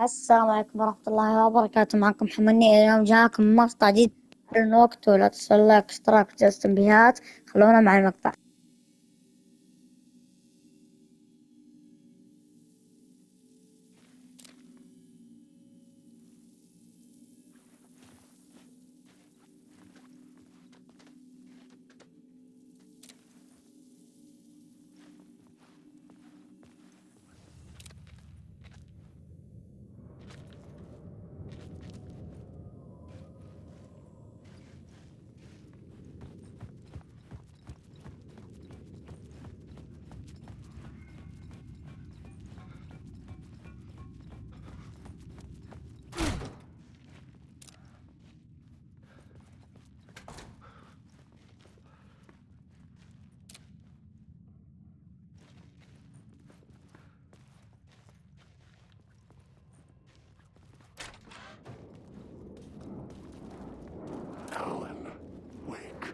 السلام عليكم ورحمة الله وبركاته. معكم حمني. اليوم جاكم مقطع جديد من وقت، ولا تصل لايك اشتراك وجرس التنبيهات. خلونا مع المقطع. Alan, wake.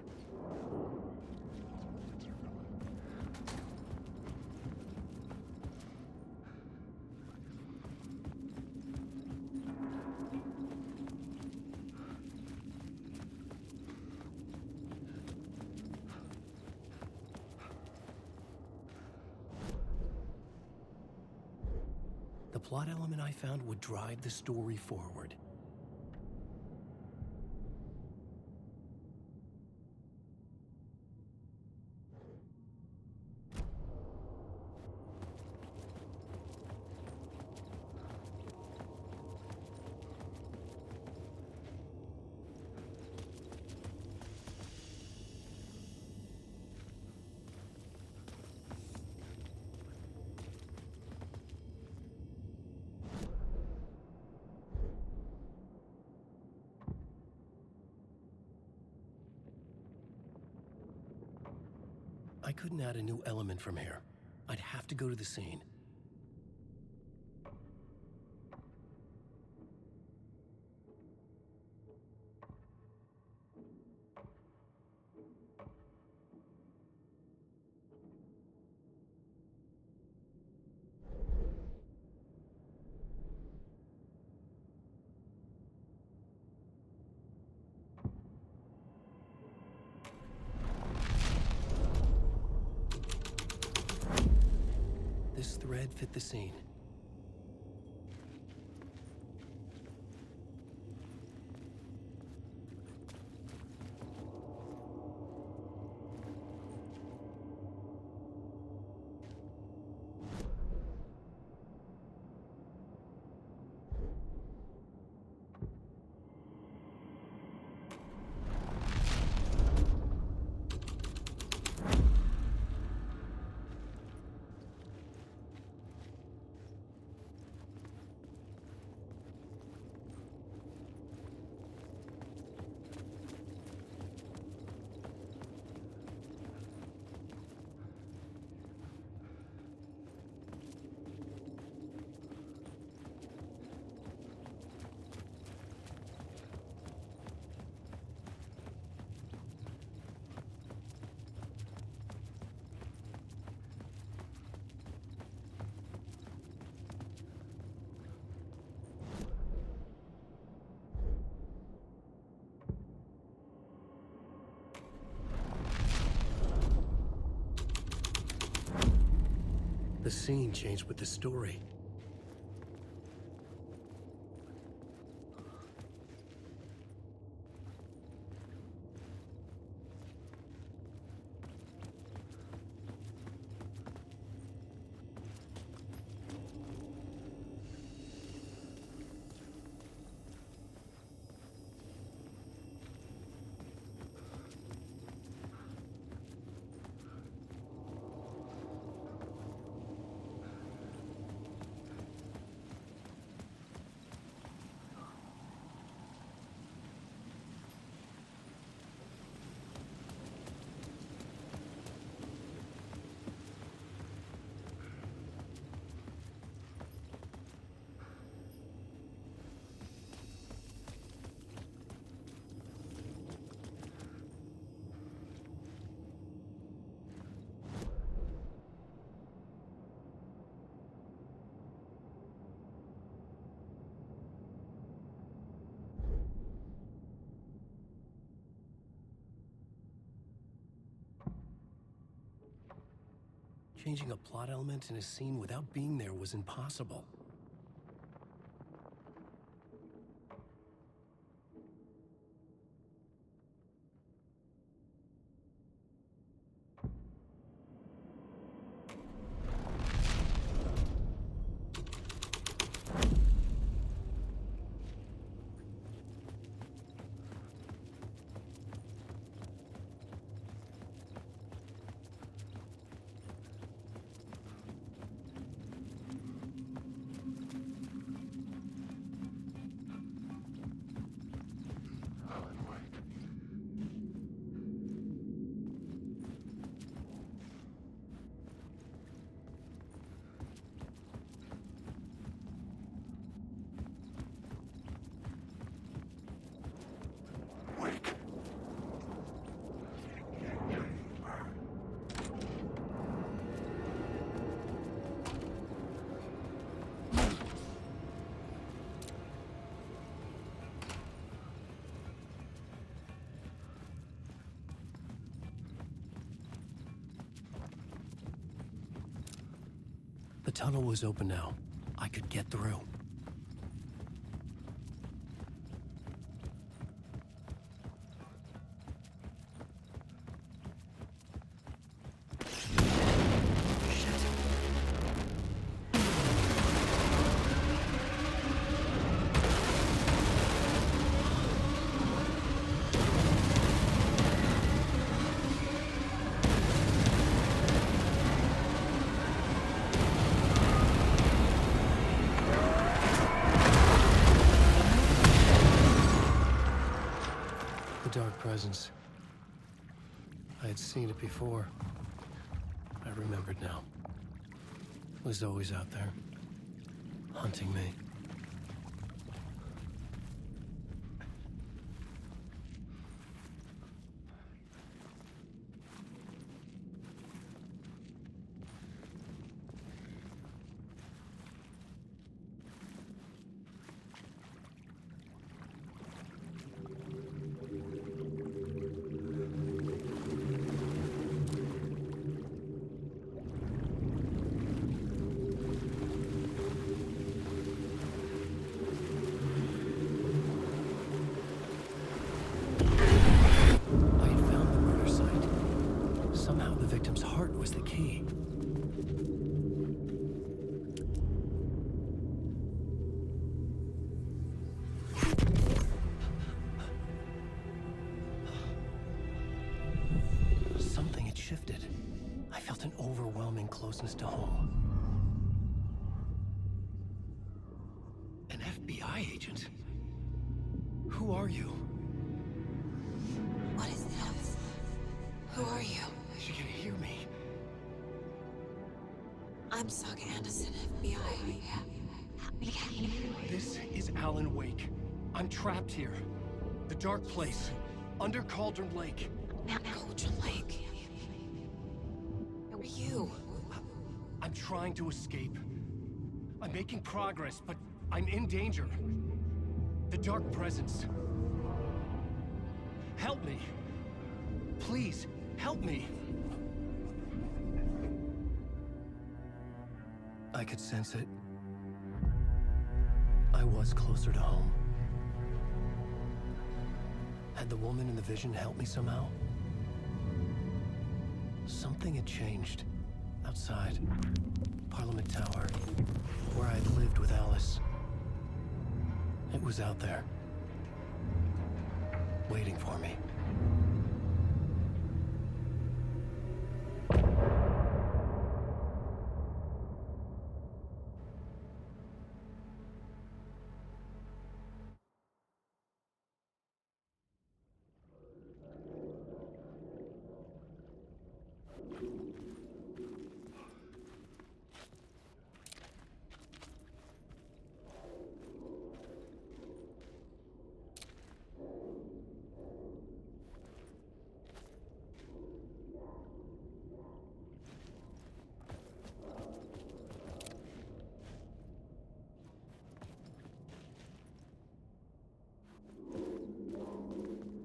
The plot element I found would drive the story forward. I couldn't add a new element from here. I'd have to go to the scene. This thread fit the scene. The scene changed with the story. Changing a plot element in a scene without being there was impossible. Alan Wake. Wake. The tunnel was open now. I could get through. The dark presence. I had seen it before. I remembered now. It was always out there, hunting me. I had found the murder site. Somehow the victim's heart was the key. Something had shifted. I felt an overwhelming closeness to home. An FBI agent? Who are you? What is this? Who are you? She can hear me. I'm Saga Anderson, FBI. This is Alan Wake. I'm trapped here. The dark place. Under Cauldron Lake. Cauldron Lake. Who are you? I'm trying to escape. I'm making progress, but I'm in danger. The dark presence. Help me. Please, help me. I could sense it. I was closer to home. Had the woman in the vision helped me somehow? Something had changed. Outside. Parliament Tower. Where I'd lived with Alice. It was out there. Waiting for me.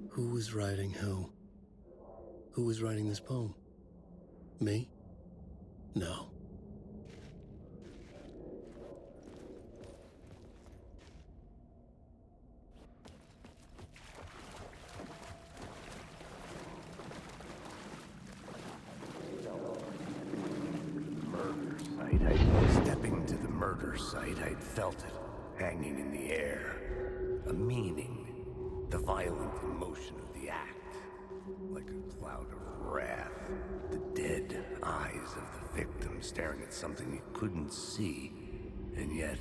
Who was writing who? Who was writing this poem? Me? No. Murder site. Stepping to the murder site, I'd felt it, hanging in the air. A meaning. The violent emotion of the act. Like a cloud of wrath. The dead eyes of the victim staring at something you couldn't see, and yet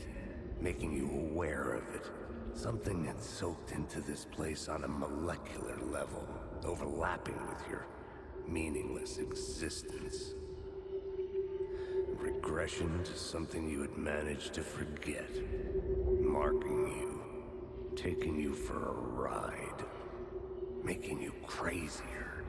making you aware of it. Something had soaked into this place on a molecular level, overlapping with your meaningless existence. Regression to something you had managed to forget. Marking you. Taking you for a ride. Making you crazier.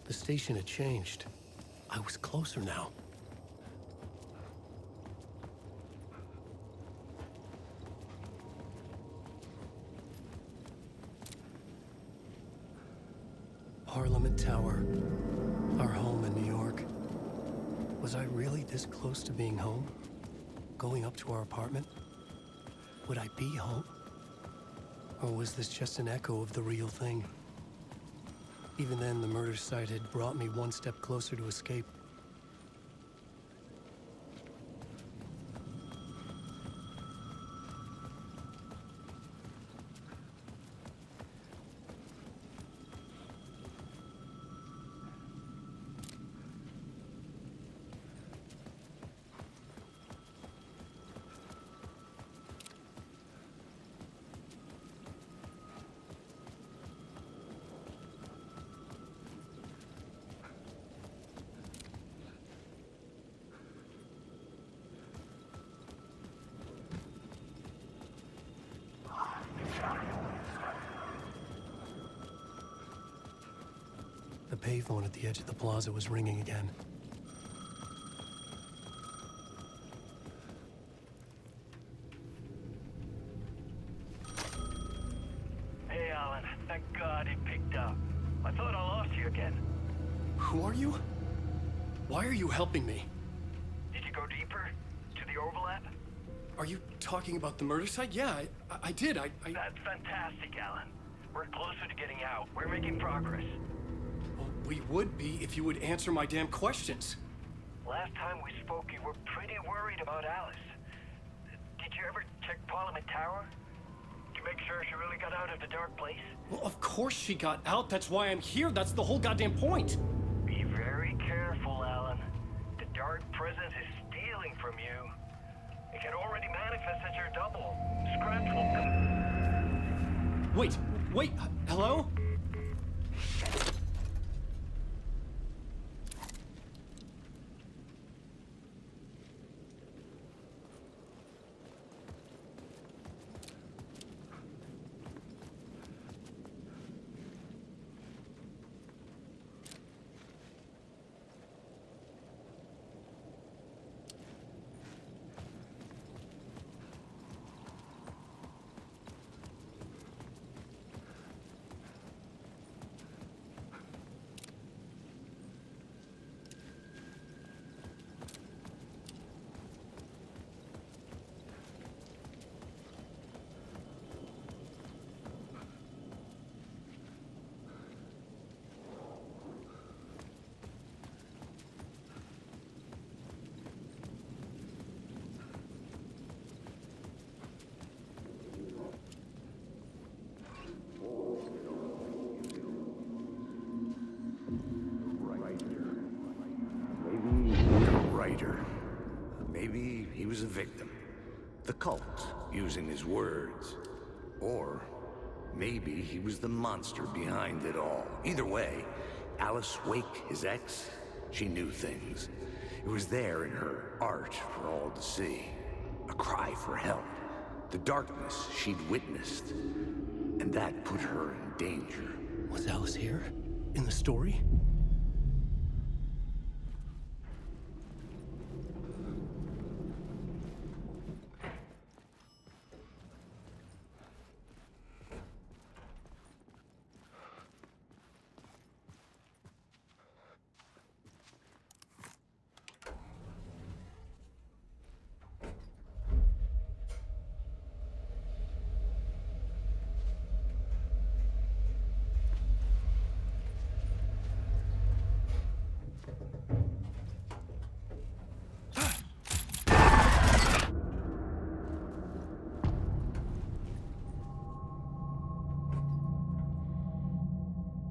The station had changed. I was closer now. Parliament Tower. Our home in New York. Was I really this close to being home? Going up to our apartment? Would I be home? Or was this just an echo of the real thing? Even then, the murder site had brought me one step closer to escape. The payphone at the edge of the plaza was ringing again. Hey, Alan. Thank God it picked up. I thought I lost you again. Who are you? Why are you helping me? Did you go deeper? To the overlap? Are you talking about the murder site? Yeah, I did. That's fantastic, Alan. We're closer to getting out. We're making progress. Well, we would be if you would answer my damn questions. Last time we spoke, you were pretty worried about Alice. Did you ever check Parliament Tower? To make sure she really got out of the dark place? Well, of course she got out. That's why I'm here. That's the whole goddamn point. Be very careful, Alan. The dark presence is stealing from you. It can already manifest as your double. Scratch will come. Wait, hello? leader. Maybe he was a victim. The cult, using his words. Or maybe he was the monster behind it all. Either way, Alice Wake, his ex, she knew things. It was there in her art for all to see. A cry for help. The darkness she'd witnessed. And that put her in danger. Was Alice here? In the story?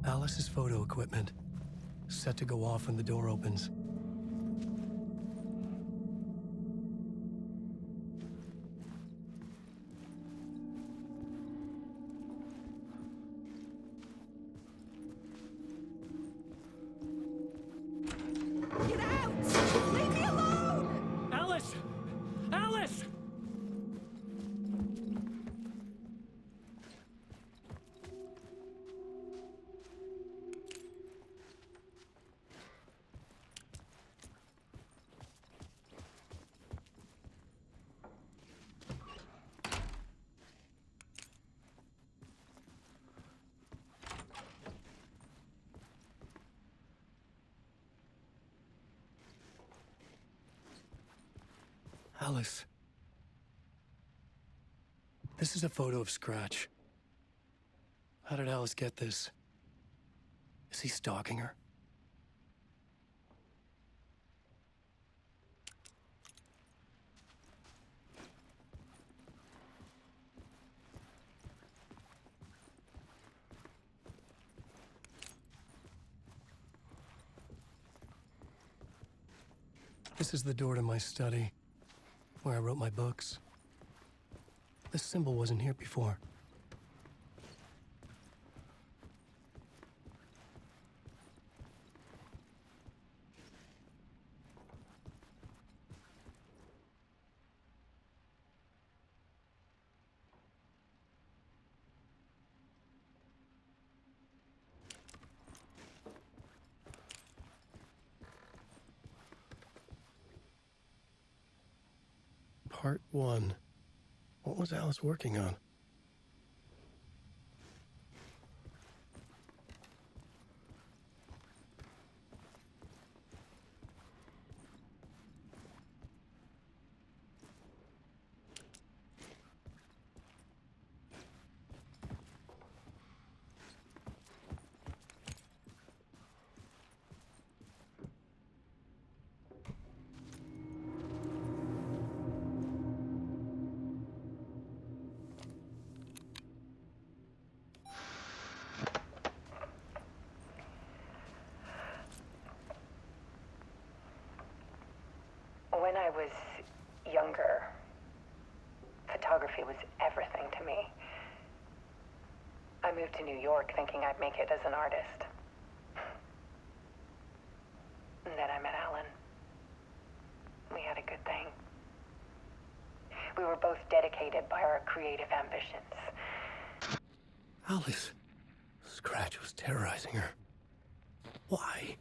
Alice's photo equipment, set to go off when the door opens. Get out! Leave me alone! Alice! Alice! Alice. This is a photo of Scratch. How did Alice get this? Is he stalking her? This is the door to my study, where I wrote my books. This symbol wasn't here before. Part 1. What was Alice working on? When I was younger, photography was everything to me. I moved to New York thinking I'd make it as an artist. And then I met Alan. We had a good thing. We were both dedicated by our creative ambitions. Alice. Scratch was terrorizing her. Why?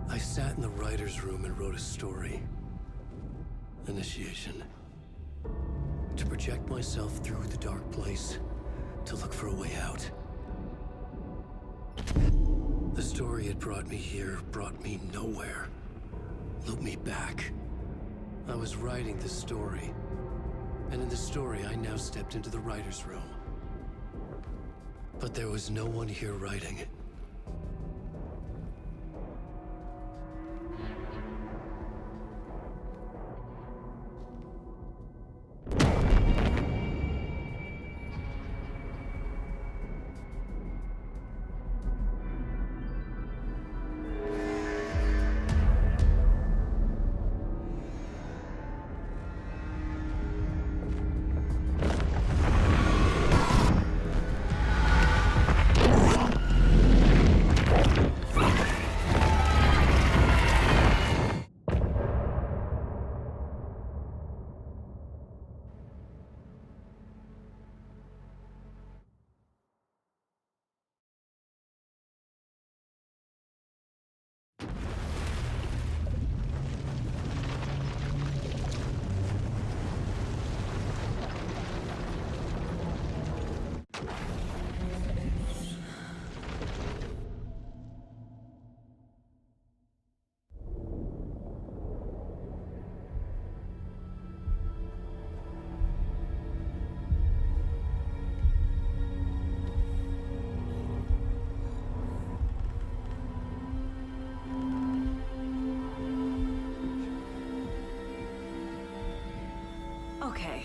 I sat in the writer's room and wrote a story. Initiation. To project myself through the dark place to look for a way out. The story had brought me here, brought me nowhere. Looped me back. I was writing the story. And in the story, I now stepped into the writer's room. But there was no one here writing. Okay,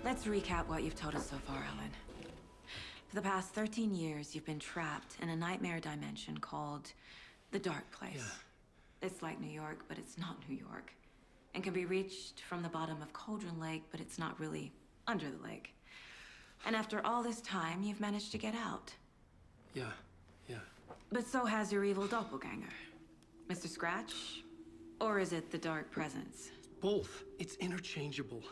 let's recap what you've told us so far, Alan. For the past 13 years, you've been trapped in a nightmare dimension called the Dark Place. Yeah. It's like New York, but it's not New York. And can be reached from the bottom of Cauldron Lake, but it's not really under the lake. And after all this time, you've managed to get out. Yeah. But so has your evil doppelganger. Mr. Scratch? Or is it the Dark Presence? Both. It's interchangeable.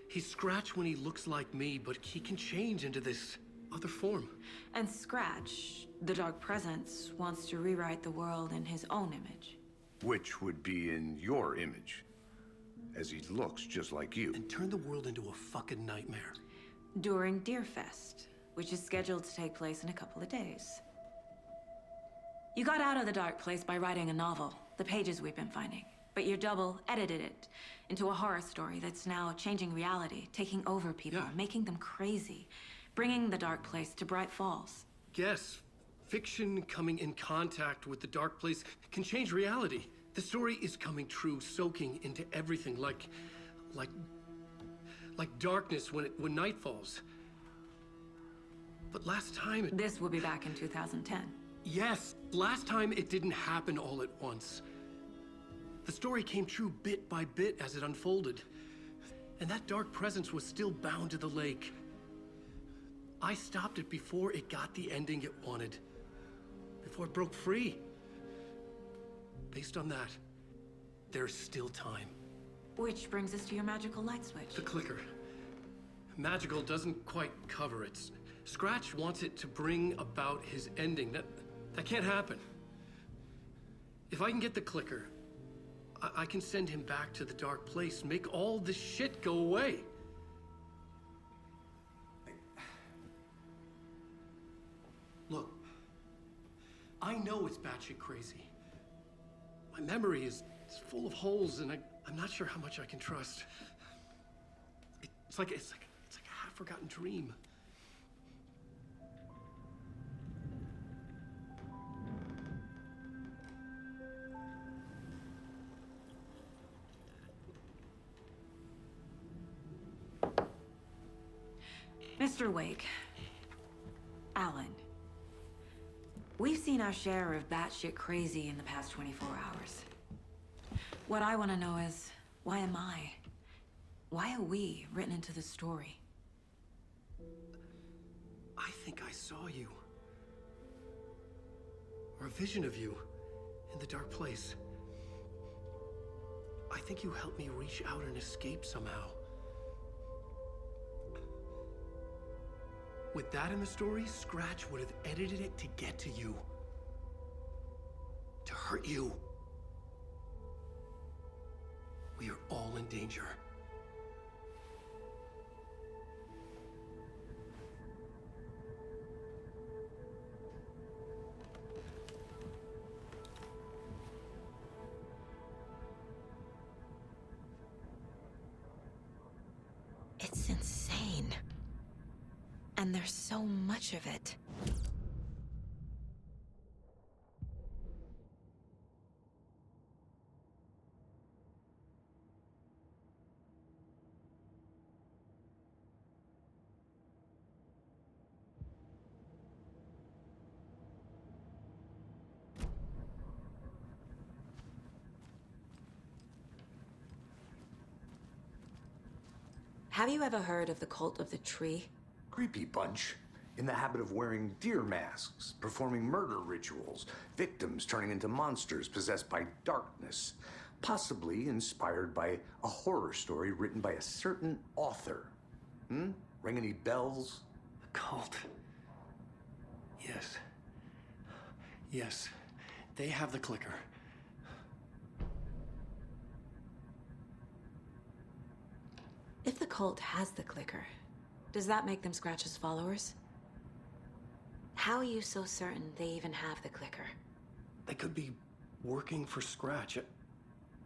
He's Scratch when he looks like me, but he can change into this other form. And Scratch, the Dark Presence, wants to rewrite the world in his own image. Which would be in your image, as he looks just like you. And turn the world into a fucking nightmare. During Deerfest, which is scheduled to take place in a couple of days. You got out of the Dark Place by writing a novel, the pages we've been finding. But your double edited it into a horror story that's now changing reality, taking over people, Yeah. making them crazy, bringing the Dark Place to Bright Falls. Yes, fiction coming in contact with the Dark Place can change reality. The story is coming true, soaking into everything like darkness when night falls. But last time This will be back in 2010. Yes, last time it didn't happen all at once. The story came true bit by bit as it unfolded. And that dark presence was still bound to the lake. I stopped it before it got the ending it wanted. Before it broke free. Based on that, there's still time. Which brings us to your magical light switch. The clicker. Magical doesn't quite cover it. Scratch wants it to bring about his ending. That can't happen. If I can get the clicker, I can send him back to the Dark Place, make all this shit go away. Look, I know it's batshit crazy. My memory is full of holes, and I'm not sure how much I can trust. It's like a half-forgotten dream. Mr. Wake, Alan, we've seen our share of batshit crazy in the past 24 hours. What I want to know is, why am I? Why are we written into the story? I think I saw you. Or a vision of you in the Dark Place. I think you helped me reach out and escape somehow. With that in the story, Scratch would have edited it to get to you. To hurt you. We are all in danger. And there's so much of it. Have you ever heard of the Cult of the Tree? Creepy bunch. In the habit of wearing deer masks, performing murder rituals, victims turning into monsters possessed by darkness, possibly inspired by a horror story written by a certain author. Ring any bells? The cult. Yes. Yes. They have the clicker. If the cult has the clicker, does that make them Scratch's followers? How are you so certain they even have the clicker? They could be working for Scratch.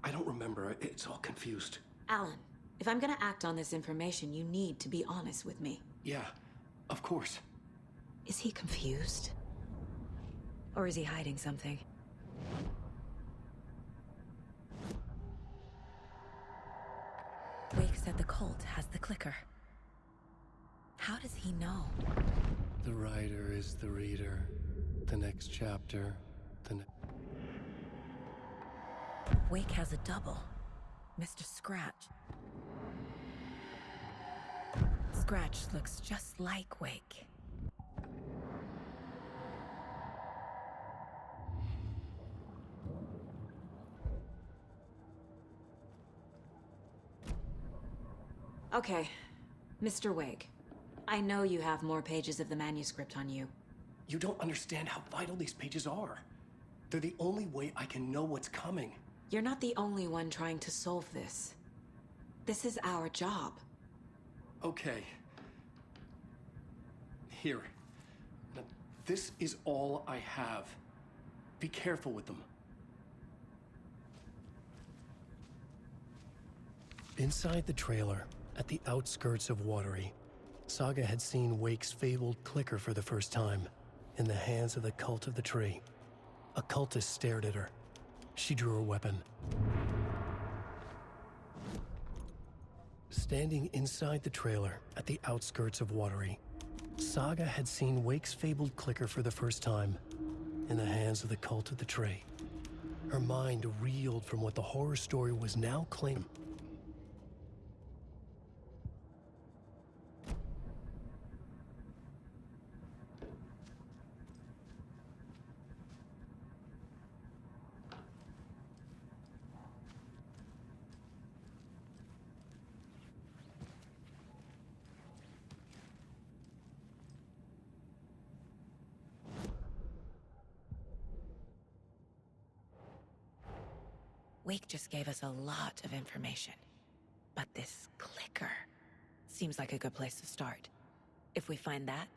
I don't remember. It's all confused. Alan, if I'm gonna act on this information, you need to be honest with me. Yeah, of course. Is he confused? Or is he hiding something? Wake said the cult has the clicker. How does he know? The writer is the reader. The next chapter, Wake has a double. Mr. Scratch. Scratch looks just like Wake. Okay, Mr. Wake. I know you have more pages of the manuscript on you. You don't understand how vital these pages are. They're the only way I can know what's coming. You're not the only one trying to solve this. This is our job. Okay. Here. Now, this is all I have. Be careful with them. Inside the trailer, at the outskirts of Watery, Saga had seen Wake's fabled clicker for the first time, in the hands of the Cult of the Tree. A cultist stared at her. She drew her weapon. Standing inside the trailer, at the outskirts of Watery, Saga had seen Wake's fabled clicker for the first time, in the hands of the Cult of the Tree. Her mind reeled from what the horror story was now claiming. Wake just gave us a lot of information. But this clicker seems like a good place to start. If we find that,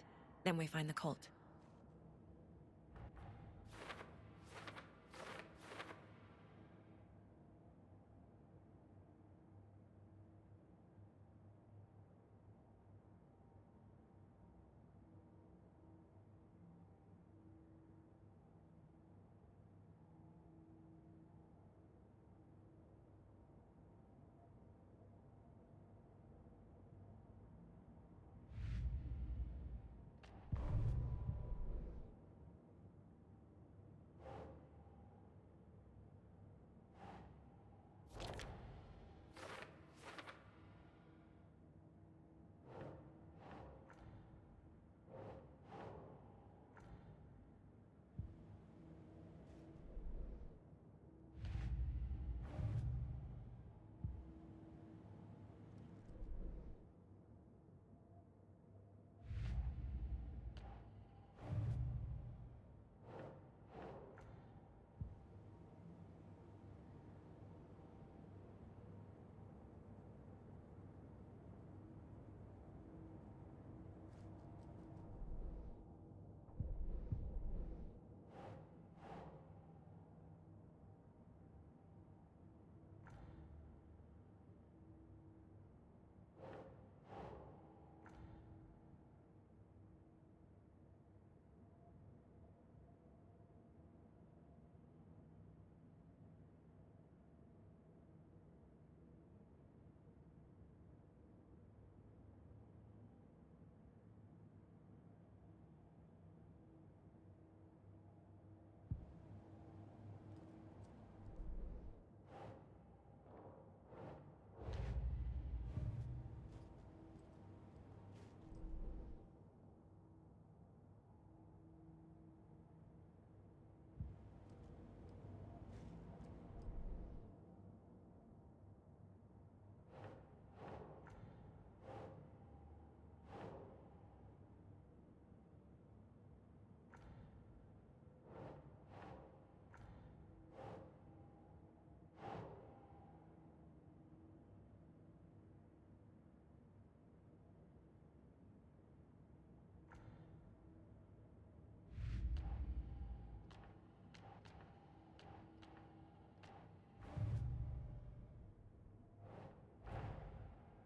then we find the cult.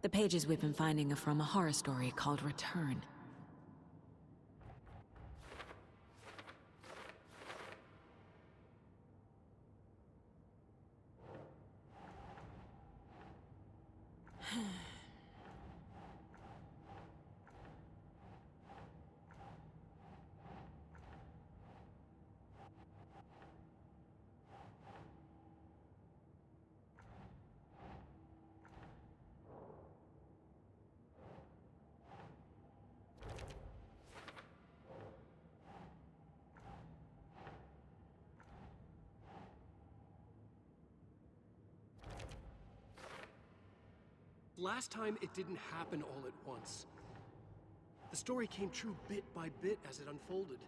The pages we've been finding are from a horror story called Return. Last time, it didn't happen all at once. The story came true bit by bit as it unfolded.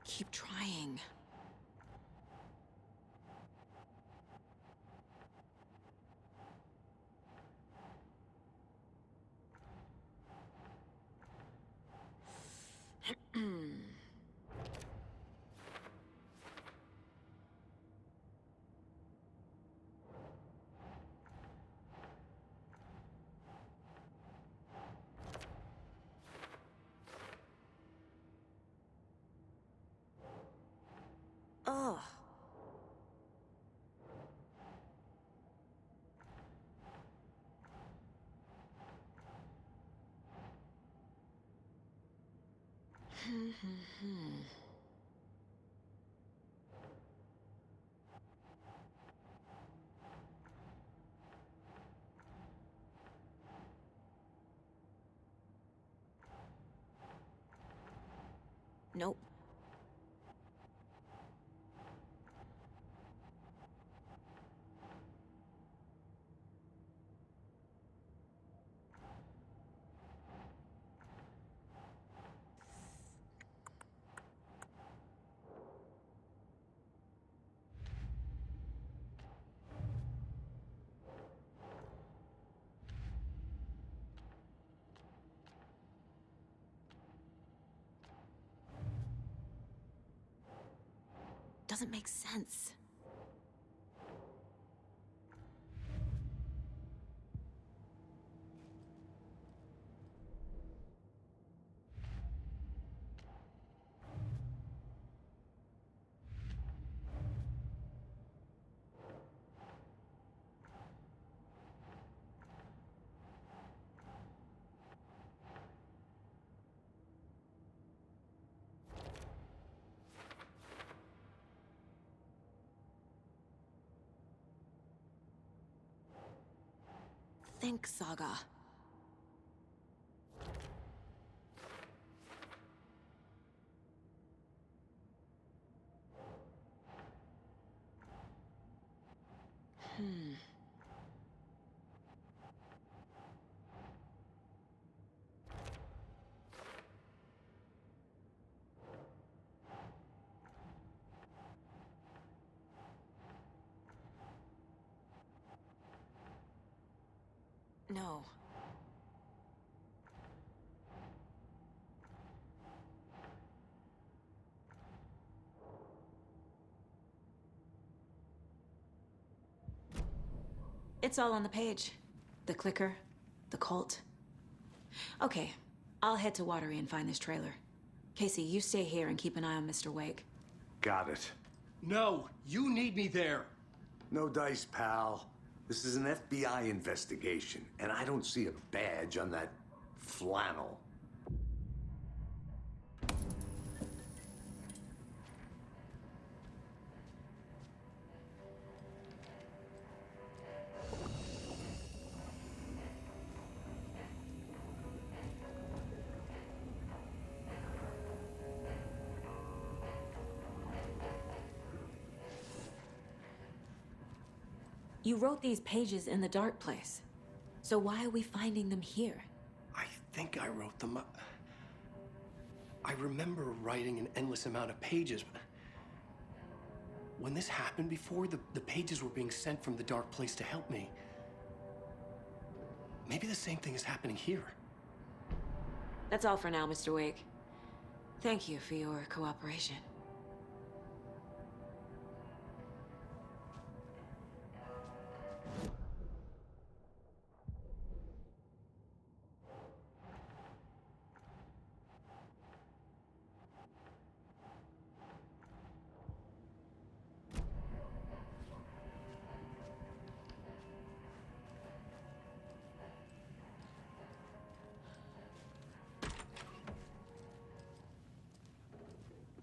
Keep trying. Ugh. Nope. Doesn't make sense. Think, Saga. No. It's all on the page. The clicker, the cult. Okay, I'll head to Watery and find this trailer. Casey, you stay here and keep an eye on Mr. Wake. Got it. No, you need me there. No dice, pal. This is an FBI investigation, and I don't see a badge on that flannel. You wrote these pages in the dark place. So why are we finding them here? I think I wrote them. I remember writing an endless amount of pages. When this happened before, the pages were being sent from the dark place to help me. Maybe the same thing is happening here. That's all for now, Mr. Wake. Thank you for your cooperation.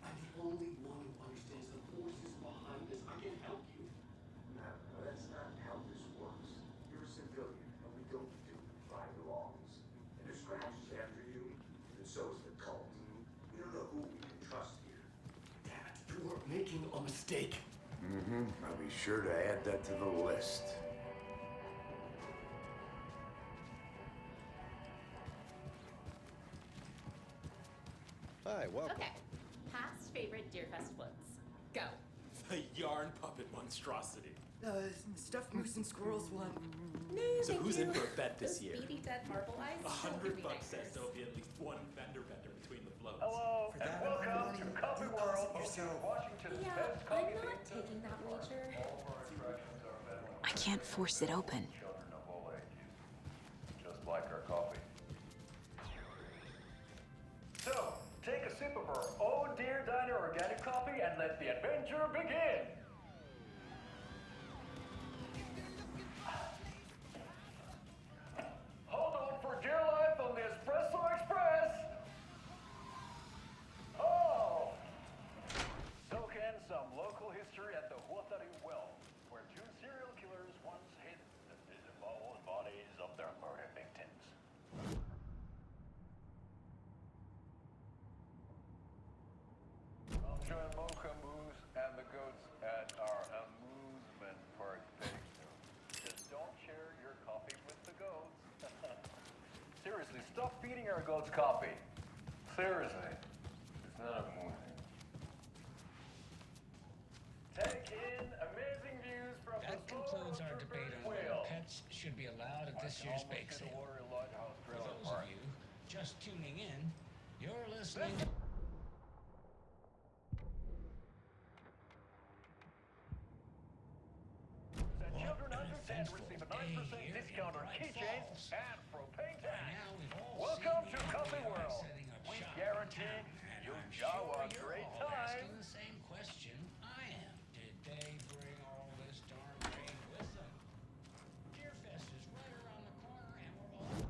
I'm the only one who understands the forces behind this. I can help you. No, that's not how this works. You're a civilian, and we don't do by the laws. And there's scratches after you, and so is the cult. We don't know who we can trust here. Damn it, you are making a mistake. I'll be sure to add that to the list. Hi, welcome. Okay. Past favorite Deerfest floats. Go. The yarn puppet monstrosity. Stuffed moose and squirrels one. No, So thank who's you. in for a bet this Those year? beady dead marble eyes. $100 says there'll be at least one fender bender between the floats. Hello, and welcome to Coffee World, Washington's Yeah, best I'm coffee not bean. taking that wager. All of our attractions are available I can't force it open. to children of all ages, just like our coffee. So, take a sip of our Oh Dear Diner organic coffee and let the adventure begin. Hold on for dear life on the Espresso Express. Oh! Soak in some local history at the Huatari Well, where two serial killers once hid the disemboweled bodies of their murder victims. Come join Mocha Moose and the goats at our amusement park picnic. Just don't share your coffee with the goats. Seriously, stop feeding our goats coffee. Seriously. It's not amusing. Take in amazing views from That the concludes slow our debate on whale. whether pets should be allowed at this year's bake sale. For those of you just tuning in, you're listening. And children under 10 eventful receive a day 9% here discount in on Bright keychains Falls. and propane By tanks. now, we've all Welcome seen to the Coffee FBI World. setting up We shop in guarantee town, and you'll I'm have sure a you're great all asking time. the same question I am. Did they bring all this darn rain with them? Deerfest is right around the corner, and we're all...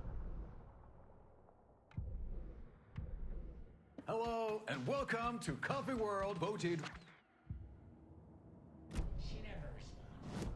Hello, and welcome to Coffee World, voted. She never responds.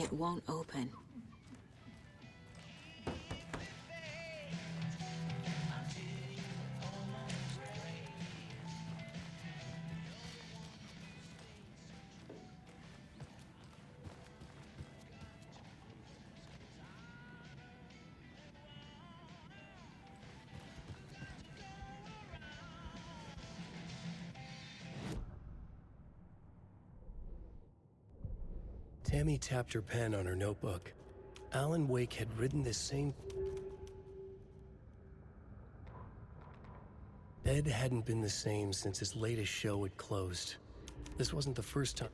It won't open. Tammy tapped her pen on her notebook. Alan Wake had written this same... Ed hadn't been the same since his latest show had closed. This wasn't the first time.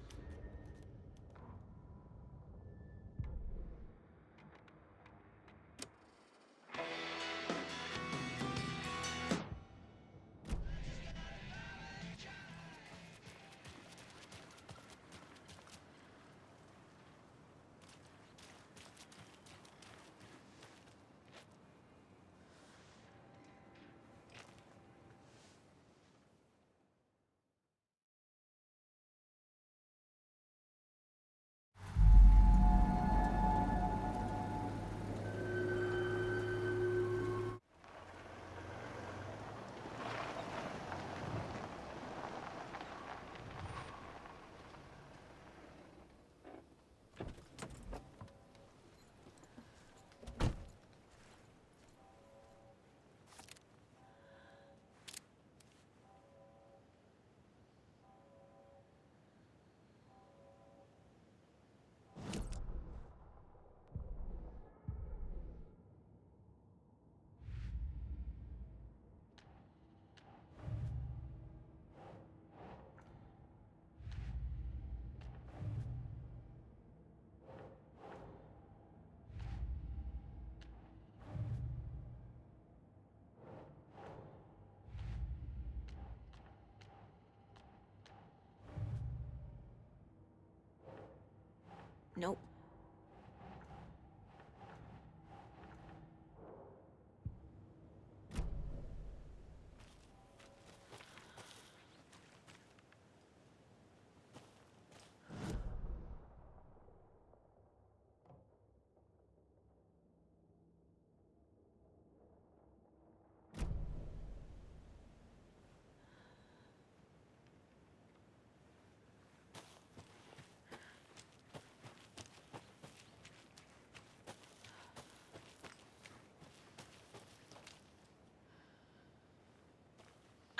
Nope.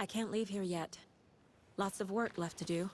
I can't leave here yet. Lots of work left to do.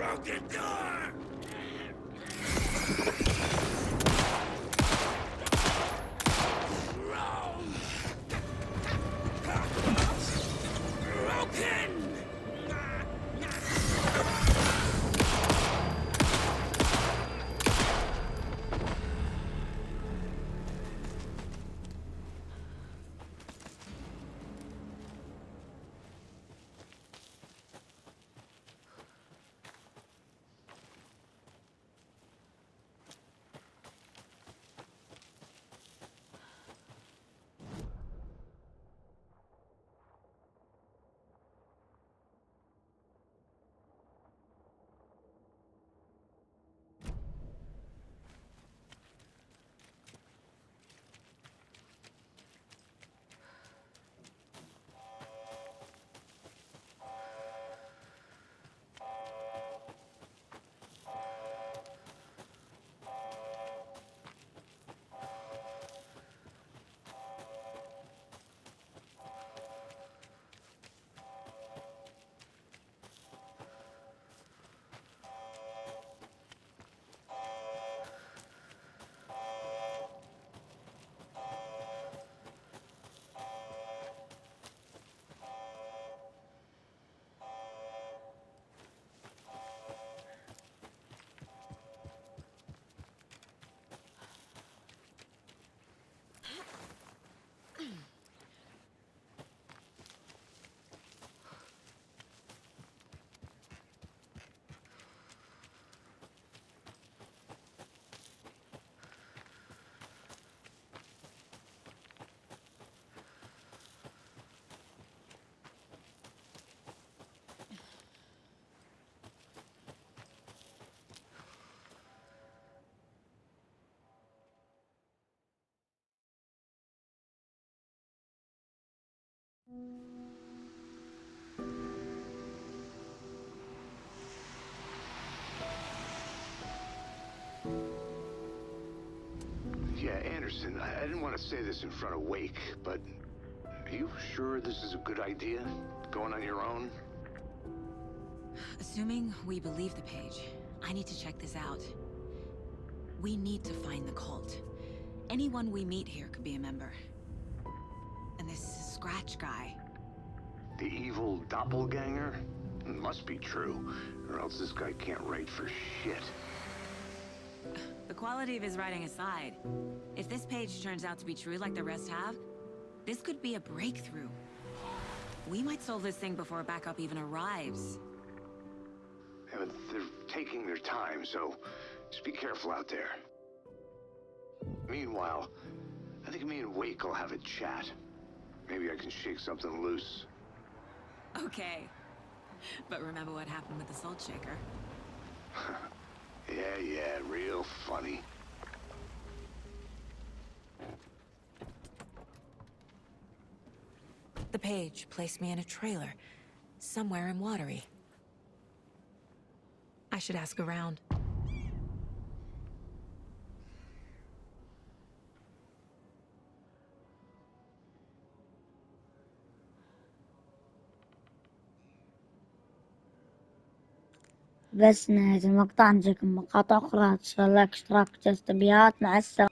Broken door! Broken! Yeah, Anderson, I didn't want to say this in front of Wake, but are you sure this is a good idea? Going on your own? Assuming we believe the page, I need to check this out. We need to find the cult. Anyone we meet here could be a member. And this Scratch guy. The evil doppelganger? Must be true, or else this guy can't write for shit. The quality of his writing aside, if this page turns out to be true like the rest have, this could be a breakthrough. We might solve this thing before backup even arrives. Yeah, but they're taking their time, so just be careful out there. Meanwhile, I think me and Wake will have a chat. Maybe I can shake something loose. Okay. But remember what happened with the Salt Shaker? Yeah, real funny. The page placed me in a trailer, somewhere in Watery. I should ask around. بس نهاية المقطع. نجيكم مقاطع أخرى، تسوي لايك اشتراك جلسة تنبيهات. مع السلامة.